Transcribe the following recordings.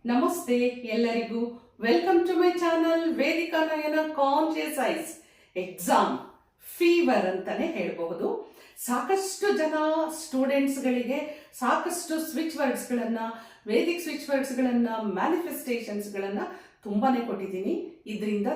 ನಮಸ್ತೆ ಎಲ್ಲರಿಗೂ. Welcome to my channel Vedika Nayana conscious eyes. Exam fever ಅಂತಾನೆ ಹೇಳಬಹುದು. ಸಾಕಷ್ಟು ಜನ ಸ್ಟೂಡೆಂಟ್ಸ್ಗಳಿಗೆ ಸಾಕಷ್ಟು ಸ್ವಿಚ್ ವರ್ಡ್ಸ್ಗಳನ್ನು, ವೇದಿಕ್ ಸ್ವಿಚ್ ವರ್ಡ್ಸ್ಗಳನ್ನು, ಮ್ಯಾನಿಫೆಸ್ಟೇಷನ್ಸ್ಗಳನ್ನು ತುಂಬಾನೇ ಕೊಟ್ಟಿದ್ದೀನಿ. ಇದರಿಂದ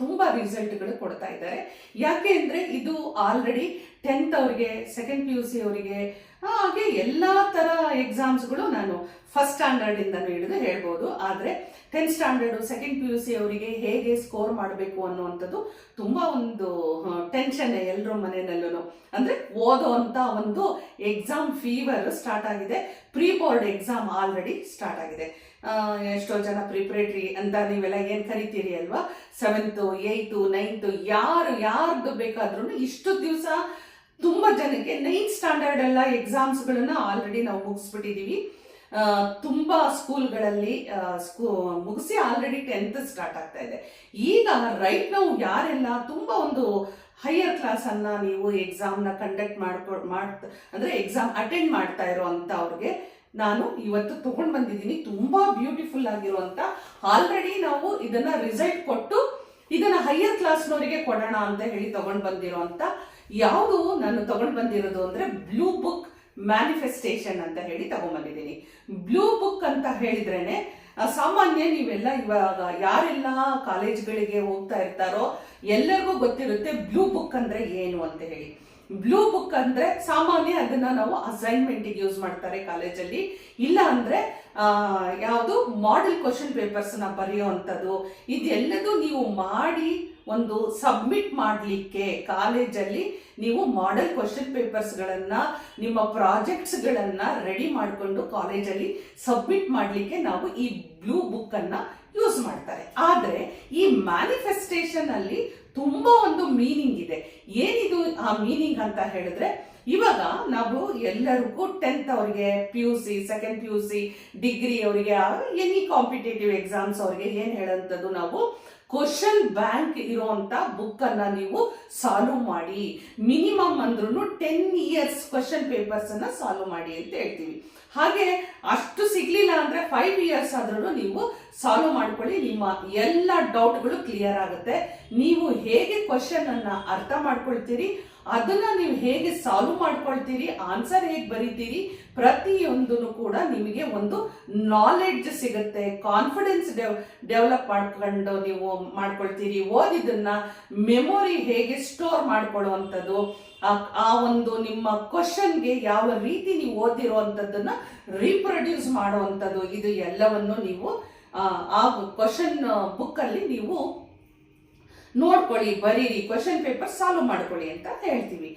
ತುಂಬ ರಿಸಲ್ಟ್ಗಳು ಕೊಡ್ತಾ ಇದ್ದಾರೆ. ಯಾಕೆ ಅಂದರೆ ಇದು ಆಲ್ರೆಡಿ 10th ಅವರಿಗೆ, ಸೆಕೆಂಡ್ PUC ಅವರಿಗೆ, ಹಾಗೆ ಎಲ್ಲ ಥರ ಎಕ್ಸಾಮ್ಸ್ಗಳು ನಾನು ಫಸ್ಟ್ ಸ್ಟ್ಯಾಂಡರ್ಡಿಂದನೂ ಹಿಡಿದು ಹೇಳ್ಬೋದು. ಆದರೆ 10th ಸ್ಟ್ಯಾಂಡರ್ಡು, ಸೆಕೆಂಡ್ PUC ಅವರಿಗೆ ಹೇಗೆ ಸ್ಕೋರ್ ಮಾಡಬೇಕು ಅನ್ನುವಂಥದ್ದು ತುಂಬ ಒಂದು ಟೆನ್ಷನ್ ಎಲ್ಲರ ಮನೆಯಲ್ಲೂ. ಅಂದರೆ ಓದೋ ಅಂತ ಒಂದು ಎಕ್ಸಾಮ್ ಫೀವರ್ ಸ್ಟಾರ್ಟ್ ಆಗಿದೆ. Pre board exam already start ಆಗಿದೆ. ಎಷ್ಟೋ ಜನ ಪ್ರಿಪ್ರೇಟರಿ ಅಂತ ನೀವೆಲ್ಲ ಏನು ಕರಿತೀರಿ ಅಲ್ವಾ, 7th, 8th, 9th ಯಾರ್ದು ಬೇಕಾದ್ರೂ ಇಷ್ಟು ದಿವಸ ತುಂಬ ಜನಕ್ಕೆ 9th ಸ್ಟ್ಯಾಂಡರ್ಡ್ ಎಲ್ಲ ಎಕ್ಸಾಮ್ಸ್ಗಳನ್ನ ಆಲ್ರೆಡಿ ನಾವು ಮುಗಿಸ್ಬಿಟ್ಟಿದ್ದೀವಿ. ತುಂಬ ಸ್ಕೂಲ್ಗಳಲ್ಲಿ ಮುಗಿಸಿ ಆಲ್ರೆಡಿ 10th ಸ್ಟಾರ್ಟ್ ಆಗ್ತಾ ಇದೆ. ಈಗ ರೈಟ್ ನಾವು ಯಾರೆಲ್ಲ ತುಂಬ ಒಂದು ಹೈಯರ್ ಕ್ಲಾಸನ್ನು ನೀವು ಎಕ್ಸಾಮ್ನ ಕಂಡಕ್ಟ್ ಅಂದರೆ ಎಕ್ಸಾಮ್ ಅಟೆಂಡ್ ಮಾಡ್ತಾ ಇರೋ ಅಂತ ಅವ್ರಿಗೆ ನಾನು ಇವತ್ತು ತಗೊಂಡು ಬಂದಿದ್ದೀನಿ. ತುಂಬ ಬ್ಯೂಟಿಫುಲ್ ಆಗಿರುವಂಥ, ಆಲ್ರೆಡಿ ನಾವು ಇದನ್ನ ರಿಸಲ್ಟ್ ಕೊಟ್ಟು ಇದನ್ನ ಹೈಯರ್ ಕ್ಲಾಸ್ನವರಿಗೆ ಕೊಡೋಣ ಅಂತ ಹೇಳಿ ತಗೊಂಡು ಬಂದಿರೋಂಥ ಯಾವುದು ನಾನು ತಗೊಂಡು ಬಂದಿರೋದು ಅಂದರೆ ಬ್ಲೂ ಬುಕ್ ಮ್ಯಾನಿಫೆಸ್ಟೇಷನ್ ಅಂತ ಹೇಳಿ ತಗೊಂಡ್ಬಂದಿದ್ದೀನಿ. ಬ್ಲೂ ಬುಕ್ ಅಂತ ಹೇಳಿದ್ರೇನೆ ಸಾಮಾನ್ಯ ನೀವೆಲ್ಲ ಇವಾಗ ಯಾರೆಲ್ಲ ಕಾಲೇಜ್ಗಳಿಗೆ ಹೋಗ್ತಾ ಇರ್ತಾರೋ ಎಲ್ಲರಿಗೂ ಗೊತ್ತಿರುತ್ತೆ ಬ್ಲೂ ಬುಕ್ ಅಂದ್ರೆ ಏನು ಅಂತ ಹೇಳಿ. ಬ್ಲೂ ಬುಕ್ ಅಂದ್ರೆ ಸಾಮಾನ್ಯ ಅದನ್ನ ನಾವು ಅಸೈನ್ಮೆಂಟ್ಗೆ ಯೂಸ್ ಮಾಡ್ತಾರೆ ಕಾಲೇಜಲ್ಲಿ. ಇಲ್ಲ ಅಂದ್ರೆ ಯಾವುದು ಮಾಡೆಲ್ ಕ್ವಶನ್ ಪೇಪರ್ಸ್ ನ ಬರೆಯುವಂಥದ್ದು, ಇದೆಲ್ಲದೂ ನೀವು ಮಾಡಿ ಒಂದು ಸಬ್ಮಿಟ್ ಮಾಡಲಿಕ್ಕೆ ಕಾಲೇಜಲ್ಲಿ ನೀವು ಮಾಡೆಲ್ ಕ್ವಶನ್ ಪೇಪರ್ಸ್ಗಳನ್ನು, ನಿಮ್ಮ ಪ್ರಾಜೆಕ್ಟ್ಸ್ಗಳನ್ನು ರೆಡಿ ಮಾಡಿಕೊಂಡು ಕಾಲೇಜಲ್ಲಿ ಸಬ್ಮಿಟ್ ಮಾಡಲಿಕ್ಕೆ ನಾವು ಈ ಬ್ಲೂ ಬುಕ್ಕನ್ನು ಯೂಸ್ ಮಾಡ್ತಾರೆ. ಆದರೆ ಈ ಮ್ಯಾನಿಫೆಸ್ಟೇಷನ್ ಅಲ್ಲಿ ತುಂಬಾ ಒಂದು ಮೀನಿಂಗ್ ಇದೆ. ಏನಿದು ಆ ಮೀನಿಂಗ್ ಅಂತ ಹೇಳಿದ್ರೆ, ಇವಾಗ ನಾವು ಎಲ್ಲರಿಗೂ 10th ಅವರಿಗೆ, PUC, ಸೆಕೆಂಡ್ PUC, ಡಿಗ್ರಿ ಅವರಿಗೆ, ಎನಿ ಕಾಂಪಿಟೇಟಿವ್ ಎಕ್ಸಾಮ್ಸ್ ಅವರಿಗೆ ಏನು ಹೇಳೋಂಥದ್ದು, ನಾವು ಕ್ವಶನ್ ಬ್ಯಾಂಕ್ ಇರುವಂತ ಬುಕ್ ಅನ್ನ ನೀವು ಸಾಲ್ವ್ ಮಾಡಿ. ಮಿನಿಮಮ್ ಅಂದ್ರೂ 10 years ಕ್ವಶನ್ ಪೇಪರ್ಸ್ ಅನ್ನ ಸಾಲ್ವ್ ಮಾಡಿ ಅಂತ ಹೇಳ್ತೀವಿ. ಹಾಗೆ ಅಷ್ಟು ಸಿಗ್ಲಿಲ್ಲ ಅಂದ್ರೆ 5 years ಆದ್ರೂ ನೀವು ಸಾಲ್ವ್ ಮಾಡ್ಕೊಳ್ಳಿ. ನಿಮ್ಮ ಎಲ್ಲ ಡೌಟ್ಗಳು ಕ್ಲಿಯರ್ ಆಗುತ್ತೆ. ನೀವು ಹೇಗೆ ಕ್ವಶನ್ ಅನ್ನ ಅರ್ಥ ಮಾಡ್ಕೊಳ್ತೀರಿ, ಅದನ್ನ ನೀವು ಹೇಗೆ ಸಾಲ್ವ್ ಮಾಡ್ಕೊಳ್ತೀರಿ, ಆನ್ಸರ್ ಹೇಗೆ ಬರೀತೀರಿ, ಪ್ರತಿಯೊಂದನ್ನು ಕೂಡ ನಿಮಗೆ ಒಂದು ನಾಲೆಡ್ಜ್ ಸಿಗುತ್ತೆ. ಕಾನ್ಫಿಡೆನ್ಸ್ ಡೆವಲಪ್ ಮಾಡ್ಕೊಂಡು ನೀವು ಮಾಡ್ಕೊಳ್ತೀರಿ. ಓದಿದ್ದನ್ನ ಮೆಮೊರಿ ಹೇಗೆ ಸ್ಟೋರ್ ಮಾಡ್ಕೊಳ್ಳುವಂಥದ್ದು, ಆ ಒಂದು ನಿಮ್ಮ ಕ್ವಶನ್ಗೆ ಯಾವ ರೀತಿ ನೀವು ಓದಿರುವಂಥದ್ದನ್ನ ರೀಪ್ರೊಡ್ಯೂಸ್ ಮಾಡುವಂಥದ್ದು, ಇದು ಎಲ್ಲವನ್ನು ನೀವು ಆ ಕ್ವಶನ್ ಬುಕ್ಕಲ್ಲಿ ನೀವು ನೋಡ್ಕೊಳ್ಳಿ, ಬರೀರಿ, ಕ್ವಶನ್ ಪೇಪರ್ ಸಾಲ್ವ್ ಮಾಡ್ಕೊಳ್ಳಿ ಅಂತ ಹೇಳ್ತೀವಿ.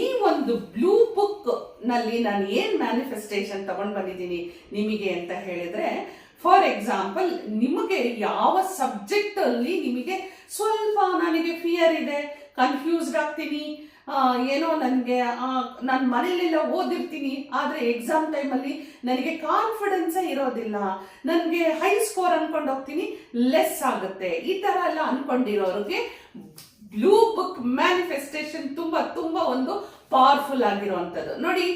ಈ ಒಂದು ಬ್ಲೂ ಬುಕ್ ನಲ್ಲಿ ನಾನು ಏನ್ ಮ್ಯಾನಿಫೆಸ್ಟೇಷನ್ ತಗೊಂಡು ಬಂದಿದ್ದೀನಿ ನಿಮಗೆ ಅಂತ ಹೇಳಿದ್ರೆ, ಫಾರ್ ಎಕ್ಸಾಂಪಲ್, ನಿಮಗೆ ಯಾವ ಸಬ್ಜೆಕ್ಟ್ ಅಲ್ಲಿ ನಿಮಗೆ ಸ್ವಲ್ಪ ನನಗೆ ಫಿಯರ್ ಇದೆ, ಕನ್ಫ್ಯೂಸ್ಡ್ ಆಗ್ತೀನಿ, ಏನೋ ನನಗೆ ನಾನು ಮನೇಲೆಲ್ಲ ಓದಿರ್ತೀನಿ ಆದರೆ ಎಕ್ಸಾಮ್ ಟೈಮಲ್ಲಿ ನನಗೆ ಕಾನ್ಫಿಡೆನ್ಸೇ ಇರೋದಿಲ್ಲ, ನನಗೆ ಹೈ ಸ್ಕೋರ್ ಅನ್ಕೊಂಡು ಹೋಗ್ತೀನಿ, ಲೆಸ್ ಆಗುತ್ತೆ, ಈ ಥರ ಎಲ್ಲ ಅನ್ಕೊಂಡಿರೋರಿಗೆ ಬ್ಲೂ ಬುಕ್ ಮ್ಯಾನಿಫೆಸ್ಟೇಷನ್ ತುಂಬ ಒಂದು ಪವರ್ಫುಲ್ ಆಗಿರುವಂಥದ್ದು. ನೋಡಿ,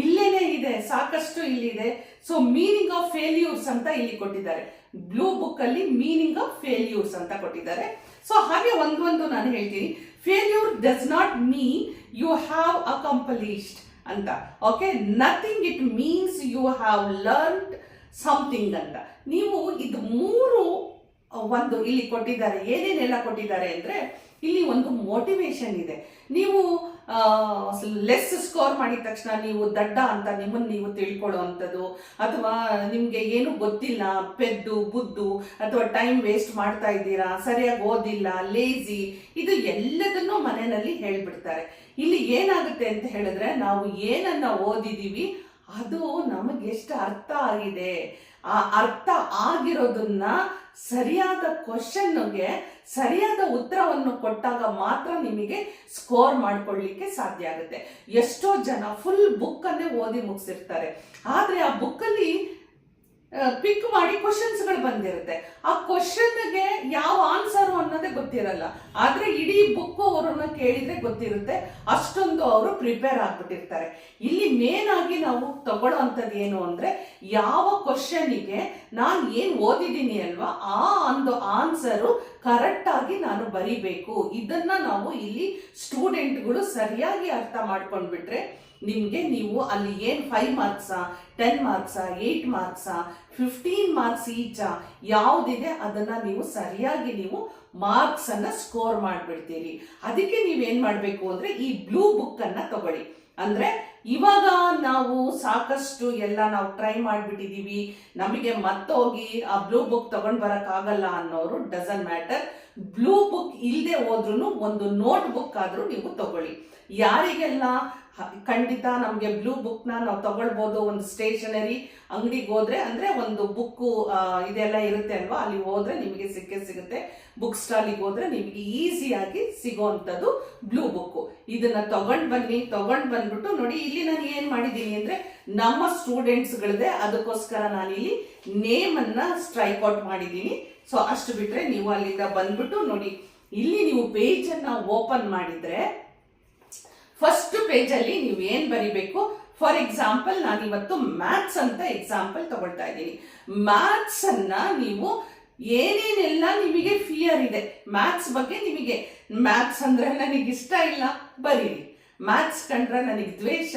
ಇಲ್ಲೇನೆ ಇದೆ, ಸಾಕಷ್ಟು ಇಲ್ಲಿದೆ. ಸೊ ಮೀನಿಂಗ್ ಆಫ್ ಫೇಲ್ಯೂರ್ಸ್ ಅಂತ ಇಲ್ಲಿ ಕೊಟ್ಟಿದ್ದಾರೆ. ಬ್ಲೂ ಬುಕ್ ಅಲ್ಲಿ ಮೀನಿಂಗ್ ಆಫ್ ಫೇಲ್ಯೂರ್ಸ್ ಅಂತ ಕೊಟ್ಟಿದ್ದಾರೆ. ಸೊ ಹಾಗೆ ಒಂದು ನಾನು ಹೇಳ್ತೀನಿ. Failure does not mean you have accomplished ಅಂತ. Okay, nothing it means you have learned something ಅಂತ. ನೀವು ಇದು ಮೂರು ಒಂದು ಇಲ್ಲಿ ಕೊಟ್ಟಿದ್ದಾರೆ. ಏನೇನೆಲ್ಲ ಕೊಟ್ಟಿದ್ದಾರೆ ಅಂದ್ರೆ, ಇಲ್ಲಿ ಒಂದು ಮೋಟಿವೇಶನ್ ಇದೆ. ನೀವು ಲೆಸ್ ಸ್ಕೋರ್ ಮಾಡಿದ ತಕ್ಷಣ ನೀವು ದಡ್ಡ ಅಂತ ನಿಮ್ಮನ್ನು ನೀವು ತಿಳ್ಕೊಳ್ಳುವಂಥದ್ದು, ಅಥವಾ ನಿಮಗೆ ಏನು ಗೊತ್ತಿಲ್ಲ, ಪೆದ್ದು ಬುದ್ದು, ಅಥವಾ ಟೈಮ್ ವೇಸ್ಟ್ ಮಾಡ್ತಾ ಇದ್ದೀರಾ, ಸರಿಯಾಗಿ ಓದಿಲ್ಲ, ಲೇಜಿ, ಇದು ಎಲ್ಲದನ್ನೂ ಮನೆಯಲ್ಲಿ ಹೇಳ್ಬಿಡ್ತಾರೆ. ಇಲ್ಲಿ ಏನಾಗುತ್ತೆ ಅಂತ ಹೇಳಿದ್ರೆ, ನಾವು ಏನನ್ನ ಓದಿದೀವಿ ಅದು ನಮಗೆ ಎಷ್ಟು ಅರ್ಥ ಆಗಿದೆ, ಆ ಅರ್ಥ ಆಗಿರೋದನ್ನ ಸರಿಯಾದ ಕ್ವಶನ್ಗೆ ಸರಿಯಾದ ಉತ್ತರವನ್ನು ಕೊಟ್ಟಾಗ ಮಾತ್ರ ನಿಮಗೆ ಸ್ಕೋರ್ ಮಾಡ್ಕೊಳ್ಳಿಕ್ಕೆ ಸಾಧ್ಯ ಆಗುತ್ತೆ. ಎಷ್ಟೋ ಜನ ಫುಲ್ ಬುಕ್ ಅನ್ನೇ ಓದಿ ಮುಗಿಸಿರ್ತಾರೆ, ಆದ್ರೆ ಆ ಬುಕ್ಕಲ್ಲಿ ಪಿಕ್ ಮಾಡಿ ಕ್ವಶನ್ಸ್ಗಳು ಬಂದಿರುತ್ತೆ. ಆ ಕ್ವಶನ್ಗೆ ಯಾವ ಆನ್ಸರು ಅನ್ನೋದೇ ಗೊತ್ತಿರಲ್ಲ, ಆದ್ರೆ ಇಡೀ ಬುಕ್ ಅವರನ್ನ ಕೇಳಿದ್ರೆ ಗೊತ್ತಿರುತ್ತೆ, ಅಷ್ಟೊಂದು ಅವರು ಪ್ರಿಪೇರ್ ಆಗ್ಬಿಟ್ಟಿರ್ತಾರೆ. ಇಲ್ಲಿ ಮೇನ್ ಆಗಿ ನಾವು ತಗೊಳ್ಳೋ ಅಂಥದ್ದು ಏನು ಅಂದ್ರೆ, ಯಾವ ಕ್ವಶನಿಗೆ ನಾನು ಏನ್ ಓದಿದ್ದೀನಿ ಅಲ್ವಾ ಆ ಒಂದು ಆನ್ಸರು ಕರೆಕ್ಟ್ ಆಗಿ ನಾನು ಬರಿಬೇಕು. ಇದನ್ನ ನಾವು ಇಲ್ಲಿ ಸ್ಟೂಡೆಂಟ್ಗಳು ಸರಿಯಾಗಿ ಅರ್ಥ ಮಾಡ್ಕೊಂಡ್ಬಿಟ್ರೆ ನಿಮ್ಗೆ ನೀವು ಅಲ್ಲಿ ಏನ್ 5 ಮಾರ್ಕ್ಸಾ 10 ಮಾರ್ಕ್ಸಾ 8 ಮಾರ್ಕ್ಸಾ 15 ಮಾರ್ಕ್ಸ್ ಈಚ ಯಾವ್ದಿದೆ ಅದನ್ನ ನೀವು ಸರಿಯಾಗಿ ನೀವು ಮಾರ್ಕ್ಸ್ ಅನ್ನ ಸ್ಕೋರ್ ಮಾಡ್ಬಿಡ್ತೀರಿ. ಅದಕ್ಕೆ ನೀವೇನ್ ಮಾಡ್ಬೇಕು ಅಂದ್ರೆ ಈ ಬ್ಲೂ ಬುಕ್ ಅನ್ನ ತಗೊಳ್ಳಿ. ಅಂದ್ರೆ ಇವಾಗ ನಾವು ಸಾಕಷ್ಟು ಎಲ್ಲ ನಾವು ಟ್ರೈ ಮಾಡ್ಬಿಟ್ಟಿದೀವಿ, ನಮಗೆ ಮತ್ತೋಗಿ ಆ ಬ್ಲೂ ಬುಕ್ ತಗೊಂಡ್ ಬರಕ್ ಆಗಲ್ಲ ಅನ್ನೋರು ಡಸಂಟ್ ಮ್ಯಾಟರ್, ಬ್ಲೂ ಬುಕ್ ಇಲ್ಲದೆ ಹೋದ್ರೂ ಒಂದು ನೋಟ್ ಬುಕ್ ಆದ್ರೂ ನೀವು ತಗೊಳ್ಳಿ. ಯಾರಿಗೆಲ್ಲ ಖಂಡಿತ ನಮ್ಗೆ ಬ್ಲೂ ಬುಕ್ ನಾವು ತಗೊಳ್ಬಹುದು, ಒಂದು ಸ್ಟೇಷನರಿ ಅಂಗಡಿಗೆ ಹೋದ್ರೆ ಅಂದ್ರೆ ಒಂದು ಬುಕ್ ಇದೆಲ್ಲ ಇರುತ್ತೆ ಅಲ್ವಾ, ಅಲ್ಲಿ ಹೋದ್ರೆ ನಿಮಗೆ ಸಿಗುತ್ತೆ. ಬುಕ್ ಸ್ಟಾಲಿಗೆ ಹೋದ್ರೆ ನಿಮಗೆ ಈಸಿಯಾಗಿ ಸಿಗೋವಂಥದ್ದು ಬ್ಲೂ ಬುಕ್. ಇದನ್ನ ತಗೊಂಡ್ ಬಂದ್ಬಿಟ್ಟು ನೋಡಿ, ಇಲ್ಲಿ ನಾನು ಏನ್ ಮಾಡಿದೀನಿ ಅಂದ್ರೆ ನಮ್ಮ ಸ್ಟೂಡೆಂಟ್ಸ್ ಗಳದೆ, ಅದಕ್ಕೋಸ್ಕರ ನಾನು ಇಲ್ಲಿ ನೇಮ್ ಅನ್ನ ಸ್ಟ್ರೈಕ್ ಔಟ್ ಮಾಡಿದೀನಿ. ಸೊ ಅಷ್ಟು ಬಿಟ್ರೆ ನೀವು ಅಲ್ಲಿಂದ ಬಂದ್ಬಿಟ್ಟು ನೋಡಿ, ಇಲ್ಲಿ ನೀವು ಪೇಜ್ ಅನ್ನ ಓಪನ್ ಮಾಡಿದ್ರೆ ಫಸ್ಟ್ ಪೇಜ್ ಅಲ್ಲಿ ನೀವು ಏನ್ ಬರಿಬೇಕು. ಫಾರ್ ಎಕ್ಸಾಂಪಲ್ ನಾನು ಇವತ್ತು ಮ್ಯಾಥ್ಸ್ ಅಂತ ಎಕ್ಸಾಂಪಲ್ ತಗೊಳ್ತಾ ಇದ್ದೀನಿ. ಮ್ಯಾಥ್ಸ್ ಅನ್ನ ನೀವು ಏನೇನೆಲ್ಲ ನಿಮಗೆ ಫಿಯರ್ ಇದೆ ಮ್ಯಾಥ್ಸ್ ಬಗ್ಗೆ, ನಿಮಗೆ ಮ್ಯಾಥ್ಸ್ ಅಂದ್ರೆ ನನಗೆ ಇಷ್ಟ ಇಲ್ಲ ಬರೀರಿ, ಮ್ಯಾಥ್ಸ್ ಕಂಡ್ರೆ ನನಗೆ ದ್ವೇಷ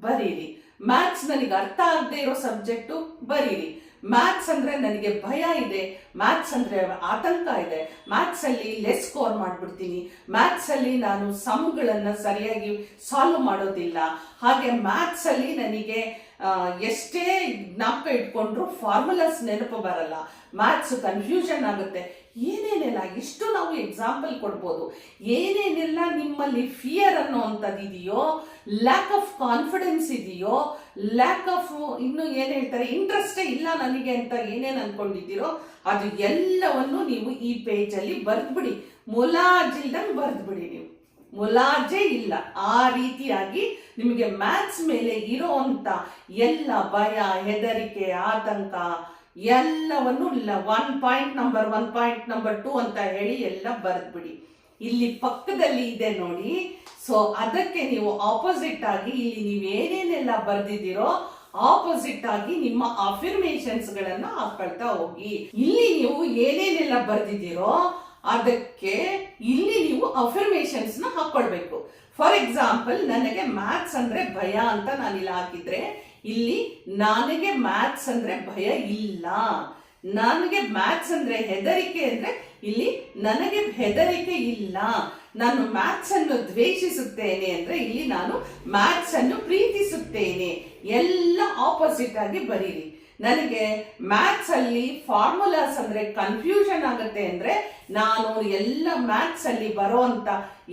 ಬರೀರಿ, ಮ್ಯಾಥ್ಸ್ ನನಗೆ ಅರ್ಥ ಆಗದೆ ಇರೋ ಸಬ್ಜೆಕ್ಟು ಬರೀರಿ, ಮ್ಯಾಥ್ಸ್ ಅಂದ್ರೆ ನನಗೆ ಭಯ ಇದೆ, ಮ್ಯಾಥ್ಸ್ ಅಂದ್ರೆ ಆತಂಕ ಇದೆ, ಮ್ಯಾಥ್ಸ್ ಅಲ್ಲಿ ಲೆಸ್ ಸ್ಕೋರ್ ಮಾಡ್ಬಿಡ್ತೀನಿ, ಮ್ಯಾಥ್ಸ್ ಅಲ್ಲಿ ನಾನು ಸಮ್ಗಳನ್ನ ಸರಿಯಾಗಿ ಸಾಲ್ವ್ ಮಾಡೋದಿಲ್ಲ, ಹಾಗೆ ಮ್ಯಾಥ್ಸ್ ಅಲ್ಲಿ ನನಗೆ ಎಷ್ಟೇ ಜ್ಞಾಪಕ ಇಟ್ಕೊಂಡ್ರು ಫಾರ್ಮುಲಾಸ್ ನೆನಪು ಬರಲ್ಲ, ಮ್ಯಾಥ್ಸ್ ಕನ್ಫ್ಯೂಷನ್ ಆಗುತ್ತೆ. ಏನೇನೆಲ್ಲ ಇಷ್ಟು ನಾವು ಎಕ್ಸಾಂಪಲ್ ಕೊಡ್ಬೋದು. ಏನೇನೆಲ್ಲ ನಿಮ್ಮಲ್ಲಿ ಫಿಯರ್ ಅನ್ನೋವಂಥದ್ದು ಇದೆಯೋ, ಲ್ಯಾಕ್ ಆಫ್ ಕಾನ್ಫಿಡೆನ್ಸ್ ಇದೆಯೋ, ಲ್ಯಾಕ್ ಆಫ್ ಇನ್ನು ಏನ್ ಹೇಳ್ತಾರೆ ಇಂಟ್ರೆಸ್ಟೇ ಇಲ್ಲ ನನಗೆ ಅಂತ ಏನೇನು ಅನ್ಕೊಂಡಿದ್ದೀರೋ ಅದು ಎಲ್ಲವನ್ನು ನೀವು ಈ ಪೇಜ್ ಅಲ್ಲಿ ಬರ್ದ್ಬಿಡಿ. ಮುಲಾಜಿಲ್ದಂಗೆ ಬರ್ದ್ಬಿಡಿ. ನೀವು ಮುಲಾಜೆ ಇಲ್ಲ, ಆ ರೀತಿಯಾಗಿ ನಿಮಗೆ ಮ್ಯಾಥ್ಸ್ ಮೇಲೆ ಇರೋಂತ ಎಲ್ಲ ಭಯ, ಹೆದರಿಕೆ, ಆತಂಕ ಎಲ್ಲವನ್ನು 1 ಪಾಯಿಂಟ್ ನಂಬರ್ 1 ಪಾಯಿಂಟ್ ನಂಬರ್ 2 ಅಂತ ಹೇಳಿ ಎಲ್ಲ ಬರ್ದ್ಬಿಡಿ. ಇಲ್ಲಿ ಪಕ್ಕದಲ್ಲಿ ಇದೆ ನೋಡಿ, ಸೊ ಅದಕ್ಕೆ ನೀವು ಆಪೋಸಿಟ್ ಆಗಿ ಇಲ್ಲಿ ನೀವು ಏನೇನೆಲ್ಲ ಬರ್ದಿದ್ದೀರೋ ಆಪೋಸಿಟ್ ಆಗಿ ನಿಮ್ಮ ಅಫರ್ಮೇಷನ್ಸ್ ಗಳನ್ನ ಹಾಕೊಳ್ತಾ ಹೋಗಿ. ಇಲ್ಲಿ ನೀವು ಏನೇನೆಲ್ಲ ಬರ್ದಿದ್ದೀರೋ ಅದಕ್ಕೆ ಇಲ್ಲಿ ನೀವು ಅಫರ್ಮೇಷನ್ಸ್ ನ ಹಾಕೊಳ್ಬೇಕು. ಫಾರ್ ಎಕ್ಸಾಂಪಲ್ ನನಗೆ ಮ್ಯಾಥ್ಸ್ ಅಂದ್ರೆ ಭಯ ಅಂತ ನಾನಿಲ್ಲಿ ಹಾಕಿದ್ರೆ, ಇಲ್ಲಿ ನನಗೆ ಮ್ಯಾಥ್ಸ್ ಅಂದ್ರೆ ಭಯ ಇಲ್ಲ, ನನಗೆ ಮ್ಯಾಥ್ಸ್ ಅಂದ್ರೆ ಹೆದರಿಕೆ ಅಂದ್ರೆ ಇಲ್ಲಿ ನನಗೆ ಹೆದರಿಕೆ ಇಲ್ಲ, ನಾನು ಮ್ಯಾಥ್ಸ್ ಅನ್ನು ದ್ವೇಷಿಸುತ್ತೇನೆ ಅಂದ್ರೆ ಇಲ್ಲಿ ನಾನು ಮ್ಯಾಥ್ಸ್ ಅನ್ನು ಪ್ರೀತಿಸುತ್ತೇನೆ. ಎಲ್ಲ ಆಪೋಸಿಟ್ ಆಗಿ ಬರೀರಿ. ನನಗೆ ಮ್ಯಾಥ್ಸ್ ಅಲ್ಲಿ ಫಾರ್ಮುಲಾಸ್ ಅಂದ್ರೆ ಕನ್ಫ್ಯೂಷನ್ ಆಗುತ್ತೆ ಅಂದ್ರೆ ನಾನು ಎಲ್ಲ ಮ್ಯಾಥ್ಸ್ ಅಲ್ಲಿ ಬರುವಂತ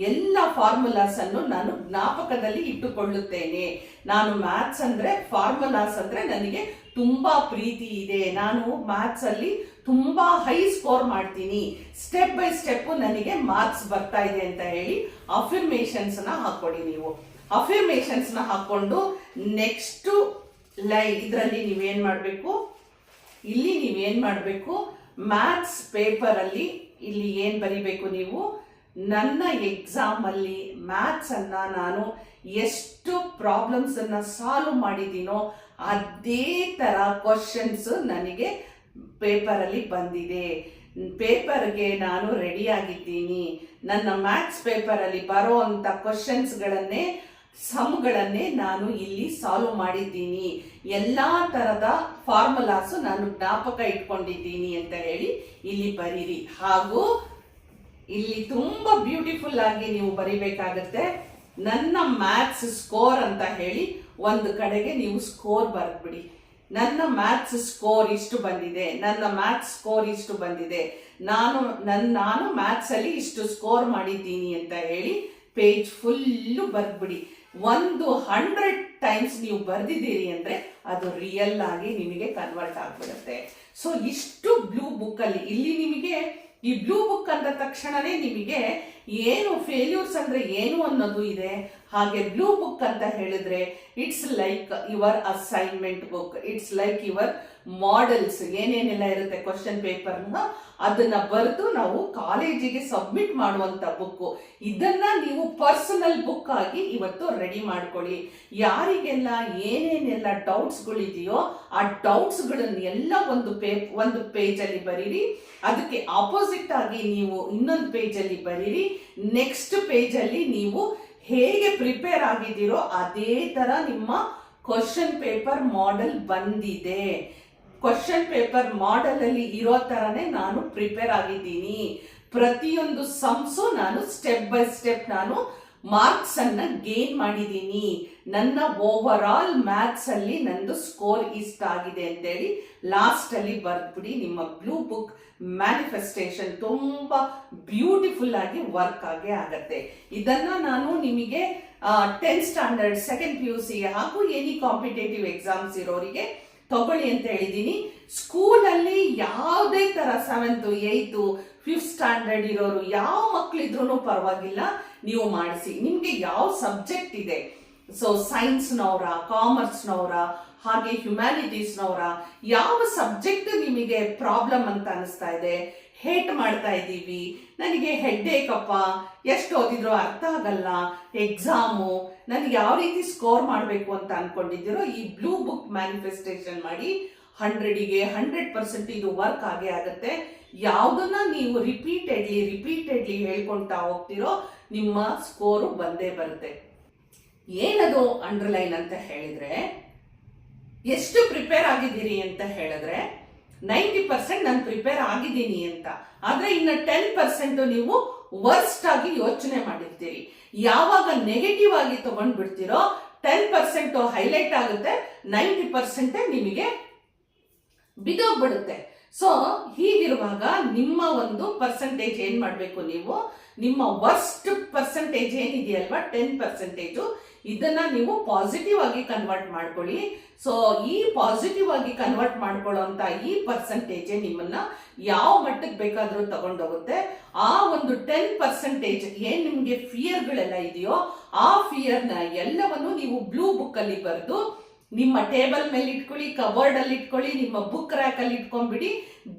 ಎಲ್ಲ ಫಾರ್ಮುಲಾಸ್ ಅನ್ನು ನಾನು ಜ್ಞಾಪಕದಲ್ಲಿ ಇಟ್ಟುಕೊಳ್ಳುತ್ತೇನೆ. ನಾನು ಮ್ಯಾಥ್ಸ್ ಅಂದ್ರೆ ಫಾರ್ಮುಲಾಸ್ ಅಂದ್ರೆ ನನಗೆ ತುಂಬಾ ಪ್ರೀತಿ ಇದೆ, ನಾನು ಮ್ಯಾಥ್ಸ್ ಅಲ್ಲಿ ತುಂಬಾ ಹೈ ಸ್ಕೋರ್ ಮಾಡ್ತೀನಿ, ಸ್ಟೆಪ್ ಬೈ ಸ್ಟೆಪ್ ನನಗೆ ಮಾರ್ಕ್ಸ್ ಬರ್ತಾ ಇದೆ ಅಂತ ಹೇಳಿ ಅಫರ್ಮೇಷನ್ಸ್ ನ ಹಾಕೊಳ್ಳಿ. ನೀವು ಅಫರ್ಮೇಷನ್ಸ್ ನ ಹಾಕೊಂಡು ನೆಕ್ಸ್ಟ್ ಇದರಲ್ಲಿ ನೀವೇನ್ ಮಾಡಬೇಕು, ಇಲ್ಲಿ ನೀವೇನ್ ಮಾಡಬೇಕು, ಮ್ಯಾಥ್ಸ್ ಪೇಪರ್ ಅಲ್ಲಿ ಇಲ್ಲಿ ಏನ್ ಬರಿಬೇಕು, ನೀವು ನನ್ನ ಎಕ್ಸಾಮ್ ಅಲ್ಲಿ ಮ್ಯಾಥ್ಸ್ ಅನ್ನ ನಾನು ಎಷ್ಟು ಪ್ರಾಬ್ಲಮ್ಸ್ ಅನ್ನ ಸಾಲ್ವ್ ಮಾಡಿದ್ದೀನೋ ಅದೇ ತರ ಕ್ವಶನ್ಸ್ ನನಗೆ ಪೇಪರ್ ಅಲ್ಲಿ ಬಂದಿದೆ, ಪೇಪರ್ಗೆ ನಾನು ರೆಡಿ ಆಗಿದ್ದೀನಿ, ನನ್ನ ಮ್ಯಾಥ್ಸ್ ಪೇಪರ್ ಅಲ್ಲಿ ಬರೋ ಅಂತ ಕ್ವಶನ್ಸ್ ಗಳನ್ನೇ ಸಮ್ಗಳನ್ನೇ ನಾನು ಇಲ್ಲಿ ಸಾಲ್ವ್ ಮಾಡಿದ್ದೀನಿ, ಎಲ್ಲಾ ತರದ ಫಾರ್ಮುಲಾಸ್ ನಾನು ಜ್ಞಾಪಕ ಇಟ್ಕೊಂಡಿದ್ದೀನಿ ಅಂತ ಹೇಳಿ ಇಲ್ಲಿ ಬರೀರಿ. ಹಾಗೂ ಇಲ್ಲಿ ತುಂಬಾ ಬ್ಯೂಟಿಫುಲ್ ಆಗಿ ನೀವು ಬರಿಬೇಕಾಗತ್ತೆ. ನನ್ನ ಮ್ಯಾಥ್ಸ್ ಸ್ಕೋರ್ ಅಂತ ಹೇಳಿ ಒಂದು ಕಡೆಗೆ ನೀವು ಸ್ಕೋರ್ ಬರ್ದ್ಬಿಡಿ. ನನ್ನ ಮ್ಯಾಥ್ಸ್ ಸ್ಕೋರ್ ಇಷ್ಟು ಬಂದಿದೆ, ನನ್ನ ಮ್ಯಾಥ್ಸ್ ಸ್ಕೋರ್ ಇಷ್ಟು ಬಂದಿದೆ, ನಾನು ಮ್ಯಾಥ್ಸ್ ಅಲ್ಲಿ ಇಷ್ಟು ಸ್ಕೋರ್ ಮಾಡಿದ್ದೀನಿ ಅಂತ ಹೇಳಿ ಪೇಜ್ ಫುಲ್ಲು ಬರ್ದ್ಬಿಡಿ. 100 ಟೈಮ್ಸ್ ನೀವು ಬರ್ದಿದ್ದೀರಿ ಅಂದ್ರೆ ಅದು ರಿಯಲ್ ಆಗಿ ನಿಮಗೆ ಕನ್ವರ್ಟ್ ಆಗ್ಬಿಡುತ್ತೆ. ಸೊ ಇಷ್ಟು ಬ್ಲೂ ಬುಕ್ ಅಲ್ಲಿ ಇಲ್ಲಿ ನಿಮಗೆ ಈ ಬ್ಲೂ ಬುಕ್ ಅಂದ ತಕ್ಷಣನೇ ನಿಮಗೆ ಏನು ಫೇಲ್ಯೂರ್ಸ್ ಅಂದ್ರೆ ಏನು ಅನ್ನೋದು ಇದೆ. ಹಾಗೆ ಬ್ಲೂ ಬುಕ್ ಅಂತ ಹೇಳಿದ್ರೆ it's like your assignment book, it's like your models. ಏನೇನೆಲ್ಲ ಇರುತ್ತೆ ಕ್ವಶನ್ ಪೇಪರ್ನ ಅದನ್ನ ಬರೆದು ನಾವು ಕಾಲೇಜಿಗೆ ಸಬ್ಮಿಟ್ ಮಾಡುವಂತ ಬುಕ್. ಇದನ್ನ ನೀವು ಪರ್ಸನಲ್ ಬುಕ್ ಆಗಿ ಇವತ್ತು ರೆಡಿ ಮಾಡ್ಕೊಳ್ಳಿ. ಯಾರಿಗೆಲ್ಲ ಏನೇನೆಲ್ಲ ಡೌಟ್ಸ್ಗಳಿದೆಯೋ ಆ ಡೌಟ್ಸ್ಗಳನ್ನೆಲ್ಲ ಒಂದು ಪೇಜಲ್ಲಿ ಬರೀರಿ. ಅದಕ್ಕೆ ಆಪೋಸಿಟ್ ಆಗಿ ನೀವು ಇನ್ನೊಂದು ಪೇಜಲ್ಲಿ ಬರೀರಿ. ನೆಕ್ಸ್ಟ್ ಪೇಜಲ್ಲಿ ನೀವು ಹೇಗೆ ಪ್ರಿಪೇರ್ ಆಗಿದ್ದೀರೋ ಅದೇ ತರ ನಿಮ್ಮ ಕ್ವಶನ್ ಪೇಪರ್ ಮಾಡೆಲ್ ಬಂದಿದೆ. ಕ್ವಶನ್ ಪೇಪರ್ ಮಾಡೆಲ್ ಅಲ್ಲಿ ಇರೋ ತರನೇ ನಾನು ಪ್ರಿಪೇರ್ ಆಗಿದ್ದೀನಿ. ಪ್ರತಿಯೊಂದು ಸಮ್ಸು ನಾನು ಸ್ಟೆಪ್ ಬೈ ಸ್ಟೆಪ್ ನಾನು ಮಾರ್ಕ್ಸ್ ಅನ್ನ ಗೇನ್ ಮಾಡಿದ್ದೀನಿ. ನನ್ನ ಓವರ್ ಆಲ್ ಮ್ಯಾಥ್ಸ್ ಅಲ್ಲಿ ನಂದು ಸ್ಕೋರ್ ಇಷ್ಟ ಆಗಿದೆ ಅಂತೇಳಿ ಲಾಸ್ಟ್ ಅಲ್ಲಿ ಬರ್ದ್ಬಿಡಿ. ನಿಮ್ಮ ಬ್ಲೂ ಬುಕ್ ಮ್ಯಾನಿಫೆಸ್ಟೇಷನ್ ತುಂಬಾ ಬ್ಯೂಟಿಫುಲ್ ಆಗಿ ವರ್ಕ್ ಆಗೇ ಆಗತ್ತೆ. ಇದನ್ನ ನಾನು ನಿಮಗೆ 10th ಸ್ಟ್ಯಾಂಡರ್ಡ್, 2nd PUC ಹಾಗೂ ಎನಿ ಕಾಂಪಿಟೇಟಿವ್ ಎಕ್ಸಾಮ್ಸ್ ಇರೋರಿಗೆ ತಗೊಳ್ಳಿ ಅಂತ ಹೇಳಿದೀನಿ. ಸ್ಕೂಲಲ್ಲಿ ಯಾವುದೇ ತರ 7th, 8th, 5th ಸ್ಟ್ಯಾಂಡರ್ಡ್ ಇರೋರು ಯಾವ ಮಕ್ಕಳಿದ್ರು ಪರವಾಗಿಲ್ಲ, ನೀವು ಮಾಡಿಸಿ. ನಿಮ್ಗೆ ಯಾವ ಸಬ್ಜೆಕ್ಟ್ ಇದೆ, ಸೊ ಸೈನ್ಸ್ನವರ, ಕಾಮರ್ಸ್ನವರ, ಹಾಗೆ ಹ್ಯುಮ್ಯಾನಿಟೀಸ್ನವರ, ಯಾವ ಸಬ್ಜೆಕ್ಟ್ ನಿಮಗೆ ಪ್ರಾಬ್ಲಮ್ ಅಂತ ಅನಿಸ್ತಾ ಇದೆ, ಹೇಟ್ ಮಾಡ್ತಾ ಇದ್ದೀವಿ, ನನಗೆ ಹೆಡ್ ಏಕಪ್ಪ, ಎಷ್ಟು ಓದಿದ್ರು ಅರ್ಥ ಆಗಲ್ಲ, ಎಕ್ಸಾಮು ನನಗೆ ಯಾವ ರೀತಿ ಸ್ಕೋರ್ ಮಾಡಬೇಕು ಅಂತ ಅನ್ಕೊಂಡಿದ್ದೀರೋ ಈ ಬ್ಲೂ ಬುಕ್ ಮ್ಯಾನಿಫೆಸ್ಟೇಷನ್ ಮಾಡಿ. 100ಗೆ 100% ಇದು ವರ್ಕ್ ಆಗೇ ಆಗುತ್ತೆ. ಯಾವುದನ್ನ ನೀವು ರಿಪೀಟೆಡ್ಲಿ ಹೇಳ್ಕೊಳ್ತಾ ಹೋಗ್ತಿರೋ ನಿಮ್ಮ ಸ್ಕೋರು ಬಂದೇ ಬರುತ್ತೆ. ಏನದು ಅಂಡರ್ಲೈನ್ ಅಂತ ಹೇಳಿದ್ರೆ, ಎಷ್ಟು ಪ್ರಿಪೇರ್ ಆಗಿದ್ದೀರಿ ಅಂತ ಹೇಳಿದ್ರೆ 90% ನಾನು ಪ್ರಿಪೇರ್ ಆಗಿದ್ದೀನಿ ಅಂತ. ಆದ್ರೆ ಇನ್ನು 10% ನೀವು ವರ್ಸ್ಟ್ ಆಗಿ ಯೋಚನೆ ಮಾಡಿರ್ತೀರಿ. ಯಾವಾಗ ನೆಗೆಟಿವ್ ಆಗಿ ತಗೊಂಡ್ಬಿಡ್ತೀರೋ 10% ಹೈಲೈಟ್ ಆಗುತ್ತೆ, 90% ನಿಮಗೆ ಬಿದ್ದೋಗ್ಬಿಡುತ್ತೆ. ಸೊ ಹೀಗಿರುವಾಗ ನಿಮ್ಮ ಒಂದು ಪರ್ಸೆಂಟೇಜ್ ಏನ್ ಮಾಡ್ಬೇಕು, ನೀವು ನಿಮ್ಮ ವರ್ಸ್ಟ್ ಪರ್ಸೆಂಟೇಜ್ ಏನಿದೆಯಲ್ವಾ 10%, ಇದನ್ನ ನೀವು ಪಾಸಿಟಿವ್ ಆಗಿ ಕನ್ವರ್ಟ್ ಮಾಡ್ಕೊಳ್ಳಿ. ಸೊ ಈ ಪಾಸಿಟಿವ್ ಆಗಿ ಕನ್ವರ್ಟ್ ಮಾಡ್ಕೊಳ್ಳೋಂತ ಈ ಪರ್ಸೆಂಟೇಜ್ ನಿಮ್ಮನ್ನ ಯಾವ ಮಟ್ಟಕ್ಕೆ ಬೇಕಾದ್ರೂ ತಗೊಂಡೋಗುತ್ತೆ. ಆ ಒಂದು 10% ಏನ್ ನಿಮ್ಗೆ ಫಿಯರ್ಗಳೆಲ್ಲ ಇದೆಯೋ ಆ ಫಿಯರ್ನ ಎಲ್ಲವನ್ನು ನೀವು ಬ್ಲೂ ಬುಕ್ ಅಲ್ಲಿ ಬರೆದು ನಿಮ್ಮ ಟೇಬಲ್ ಮೇಲೆ ಇಟ್ಕೊಳ್ಳಿ, ಕಬೋರ್ಡ್ ಅಲ್ಲಿ ಇಟ್ಕೊಳ್ಳಿ, ನಿಮ್ಮ ಬುಕ್ ರ್ಯಾಕ್ ಅಲ್ಲಿ ಇಟ್ಕೊಂಡ್ಬಿಡಿ.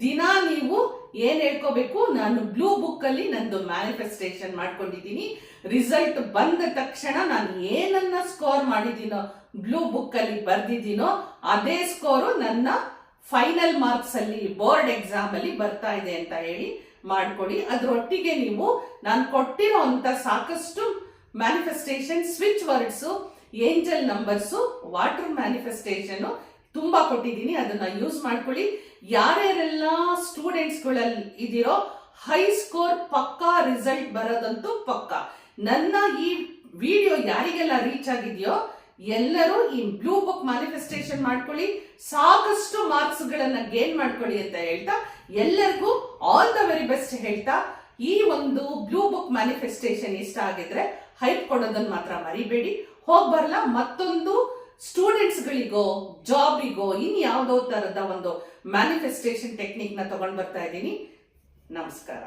ದಿನ ನೀವು ಏನ್ ಹೇಳ್ಕೋಬೇಕು, ನಾನು ಬ್ಲೂ ಬುಕ್ ಅಲ್ಲಿ ನಂದು ಮ್ಯಾನಿಫೆಸ್ಟೇಷನ್ ಮಾಡ್ಕೊಂಡಿದ್ದೀನಿ. ರಿಸಲ್ಟ್ ಬಂದ ತಕ್ಷಣ ನಾನು ಏನನ್ನ ಸ್ಕೋರ್ ಮಾಡಿದ್ದೀನೋ ಬ್ಲೂ ಬುಕ್ ಅಲ್ಲಿ ಬರ್ದಿದ್ದೀನೋ ಅದೇ ಸ್ಕೋರು ನನ್ನ ಫೈನಲ್ ಮಾರ್ಕ್ಸ್ ಅಲ್ಲಿ ಬೋರ್ಡ್ ಎಕ್ಸಾಮ್ ಅಲ್ಲಿ ಬರ್ತಾ ಇದೆ ಅಂತ ಹೇಳಿ ಮಾಡ್ಕೊಡಿ. ಅದ್ರೊಟ್ಟಿಗೆ ನೀವು ನಾನು ಕೊಟ್ಟಿರೋ ಅಂತ ಸಾಕಷ್ಟು manifestation switch words, angel numbers, water manifestation ತುಂಬಾ ಕೊಟ್ಟಿದ್ದೀನಿ. ಅದನ್ನ ಯೂಸ್ ಮಾಡ್ಕೊಳ್ಳಿ. ಯಾರ್ಯಾರೆಲ್ಲ ಸ್ಟೂಡೆಂಟ್ಸ್ಗಳಲ್ಲಿ ಇದೀರೋ ಹೈ ಸ್ಕೋರ್ ಪಕ್ಕಾ ರಿಸಲ್ಟ್ ಬರೋದಂತೂ ಪಕ್ಕಾ. ನನ್ನ ಈ ವಿಡಿಯೋ ಯಾರಿಗೆಲ್ಲ ರೀಚ್ ಆಗಿದೆಯೋ ಎಲ್ಲರೂ ಈ ಬ್ಲೂ ಬುಕ್ ಮ್ಯಾನಿಫೆಸ್ಟೇಷನ್ ಮಾಡ್ಕೊಳ್ಳಿ, ಸಾಕಷ್ಟು ಮಾರ್ಕ್ಸ್ ಗಳನ್ನ ಗೇನ್ ಮಾಡ್ಕೊಳ್ಳಿ ಅಂತ ಹೇಳ್ತಾ ಎಲ್ಲರಿಗೂ ಆಲ್ ದ ವೆರಿ ಬೆಸ್ಟ್ ಹೇಳ್ತಾ, ಈ ಒಂದು ಬ್ಲೂ ಬುಕ್ ಮ್ಯಾನಿಫೆಸ್ಟೇಷನ್ ಇಷ್ಟ ಆಗಿದ್ರೆ ಹೈಪ್ ಕೊಡೋದನ್ನ ಮಾತ್ರ ಮರಿಬೇಡಿ. ಹೋಗ್ಬರಲ್ಲ, ಮತ್ತೊಂದು ಸ್ಟೂಡೆಂಟ್ಸ್ಗಳಿಗೋ ಜಾಬಿಗೋ ಇನ್ ಯಾವುದೋ ತರದ ಒಂದು ಮ್ಯಾನಿಫೆಸ್ಟೇಷನ್ ಟೆಕ್ನಿಕ್ ನ ತಗೊಂಡ್ ಬರ್ತಾ ಇದ್ದೀನಿ. ನಮಸ್ಕಾರ.